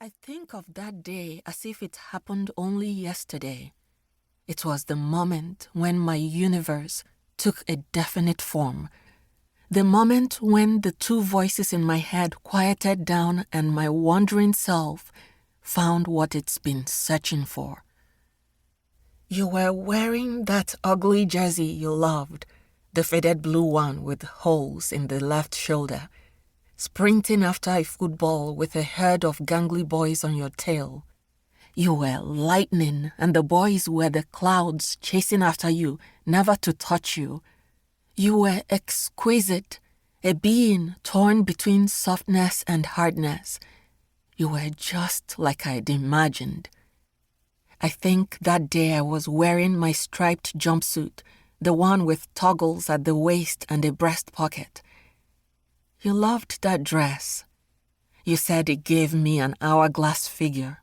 I think of that day as if it happened only yesterday. It was the moment when my universe took a definite form. The moment when the two voices in my head quieted down and my wandering self found what it's been searching for. You were wearing that ugly jersey you loved, the faded blue one with holes in the left shoulder, sprinting after a football with a herd of gangly boys on your tail. You were lightning, and the boys were the clouds chasing after you, never to touch you. You were exquisite, a being torn between softness and hardness. You were just like I'd imagined. I think that day I was wearing my striped jumpsuit, the one with toggles at the waist and a breast pocket. You loved that dress. You said it gave me an hourglass figure,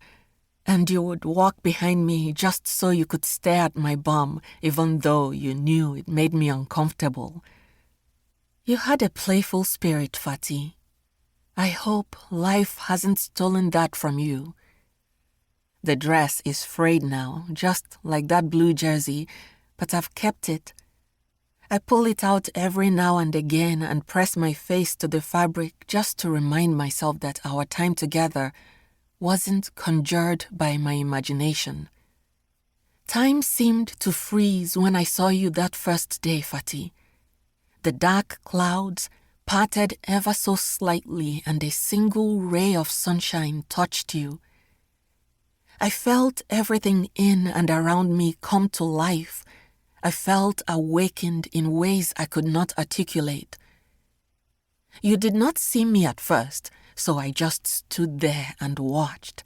and you would walk behind me just so you could stare at my bum, even though you knew it made me uncomfortable. You had a playful spirit, Fati. I hope life hasn't stolen that from you. The dress is frayed now, just like that blue jersey, but I've kept it. I pull it out every now and again and press my face to the fabric just to remind myself that our time together wasn't conjured by my imagination. Time seemed to freeze when I saw you that first day, Fati. The dark clouds parted ever so slightly and a single ray of sunshine touched you. I felt everything in and around me come to life. I felt awakened in ways I could not articulate. You did not see me at first, so I just stood there and watched.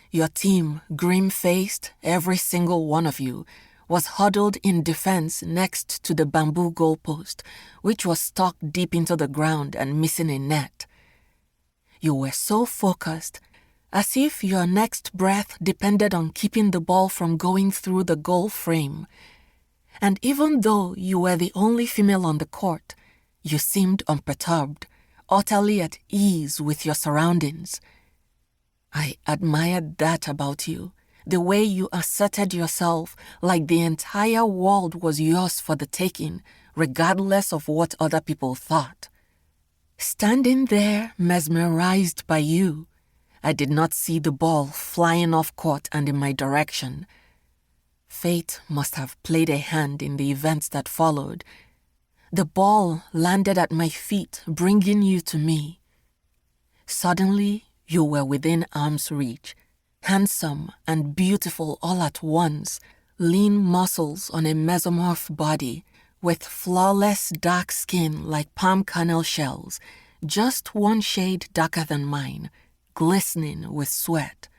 Your team, grim-faced, every single one of you, was huddled in defense next to the bamboo goalpost, which was stuck deep into the ground and missing a net. You were so focused, as if your next breath depended on keeping the ball from going through the goal frame. And even though you were the only female on the court, you seemed unperturbed, utterly at ease with your surroundings. I admired that about you, the way you asserted yourself like the entire world was yours for the taking, regardless of what other people thought. Standing there, mesmerized by you, I did not see the ball flying off court and in my direction. Fate must have played a hand in the events that followed. The ball landed at my feet, bringing you to me. Suddenly, you were within arm's reach, handsome and beautiful all at once, lean muscles on a mesomorph body, with flawless dark skin like palm kernel shells, just one shade darker than mine, glistening with sweat.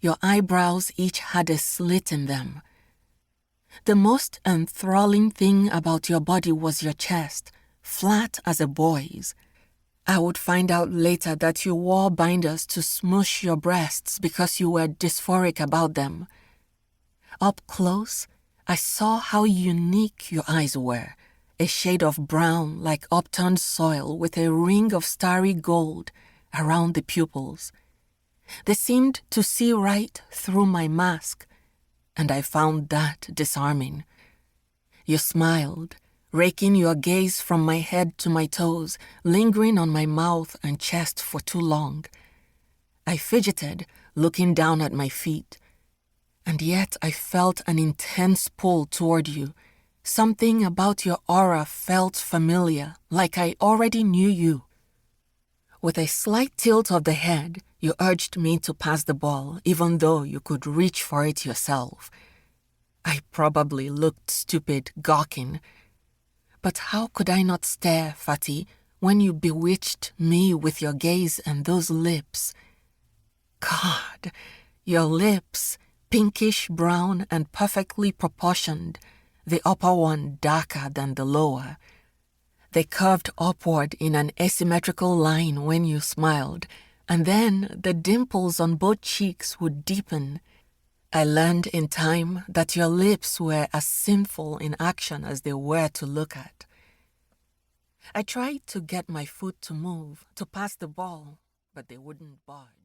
Your eyebrows each had a slit in them. The most enthralling thing about your body was your chest, flat as a boy's. I would find out later that you wore binders to smoosh your breasts because you were dysphoric about them. Up close, I saw how unique your eyes were, a shade of brown like upturned soil with a ring of starry gold around the pupils. They seemed to see right through my mask, and I found that disarming. You smiled, raking your gaze from my head to my toes, lingering on my mouth and chest for too long. I fidgeted, looking down at my feet, and yet I felt an intense pull toward you. Something about your aura felt familiar, like I already knew you. With a slight tilt of the head, you urged me to pass the ball, even though you could reach for it yourself. I probably looked stupid, gawking. But how could I not stare, Fati, when you bewitched me with your gaze and those lips? God, your lips, pinkish brown and perfectly proportioned, the upper one darker than the lower. They curved upward in an asymmetrical line when you smiled, and then the dimples on both cheeks would deepen. I learned in time that your lips were as sinful in action as they were to look at. I tried to get my foot to move, to pass the ball, but they wouldn't budge.